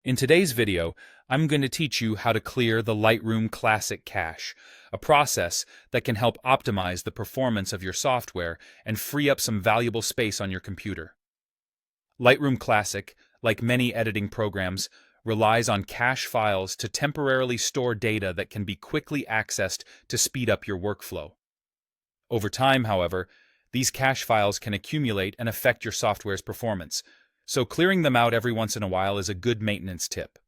In today's video, I'm going to teach you how to clear the Lightroom Classic cache, a process that can help optimize the performance of your software and free up some valuable space on your computer. Lightroom Classic, like many editing programs, relies on cache files to temporarily store data that can be quickly accessed to speed up your workflow. Over time, however, these cache files can accumulate and affect your software's performance, so clearing them out every once in a while is a good maintenance tip.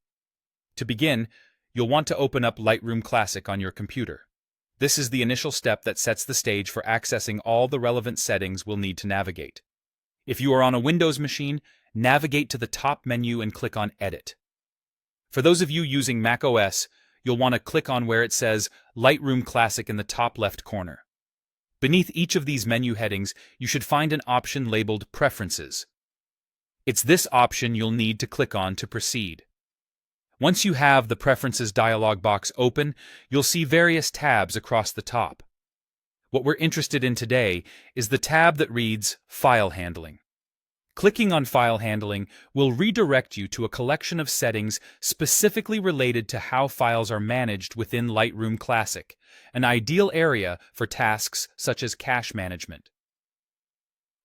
To begin, you'll want to open up Lightroom Classic on your computer. This is the initial step that sets the stage for accessing all the relevant settings we'll need to navigate. If you are on a Windows machine, navigate to the top menu and click on Edit. For those of you using Mac OS, you'll want to click on where it says Lightroom Classic in the top left corner. Beneath each of these menu headings, you should find an option labeled Preferences. It's this option you'll need to click on to proceed. Once you have the Preferences dialog box open, you'll see various tabs across the top. What we're interested in today is the tab that reads File Handling. Clicking on File Handling will redirect you to a collection of settings specifically related to how files are managed within Lightroom Classic, an ideal area for tasks such as cache management.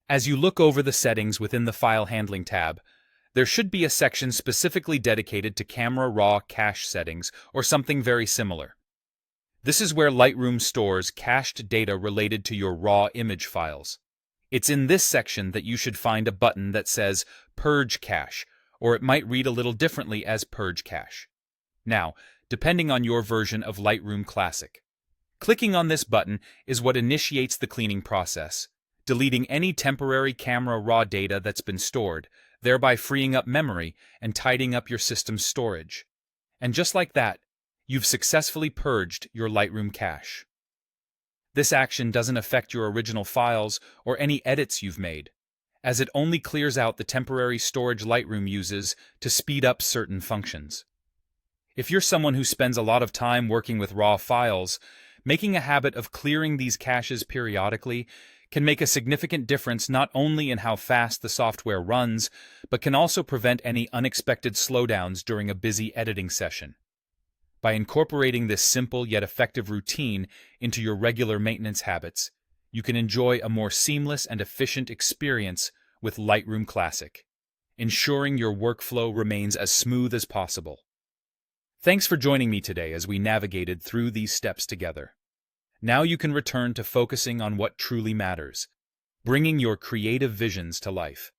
As you look over the settings within the File Handling tab, there should be a section specifically dedicated to Camera Raw cache settings or something very similar. This is where Lightroom stores cached data related to your raw image files. It's in this section that you should find a button that says Purge Cache, or it might read a little differently as Purge Cache. Now, depending on your version of Lightroom Classic, clicking on this button is what initiates the cleaning process, deleting any temporary camera raw data that's been stored, thereby freeing up memory and tidying up your system's storage. And just like that, you've successfully purged your Lightroom cache. This action doesn't affect your original files or any edits you've made, as it only clears out the temporary storage Lightroom uses to speed up certain functions. If you're someone who spends a lot of time working with raw files, making a habit of clearing these caches periodically can make a significant difference not only in how fast the software runs, but can also prevent any unexpected slowdowns during a busy editing session. By incorporating this simple yet effective routine into your regular maintenance habits, you can enjoy a more seamless and efficient experience with Lightroom Classic, ensuring your workflow remains as smooth as possible. Thanks for joining me today as we navigated through these steps together. Now you can return to focusing on what truly matters, bringing your creative visions to life.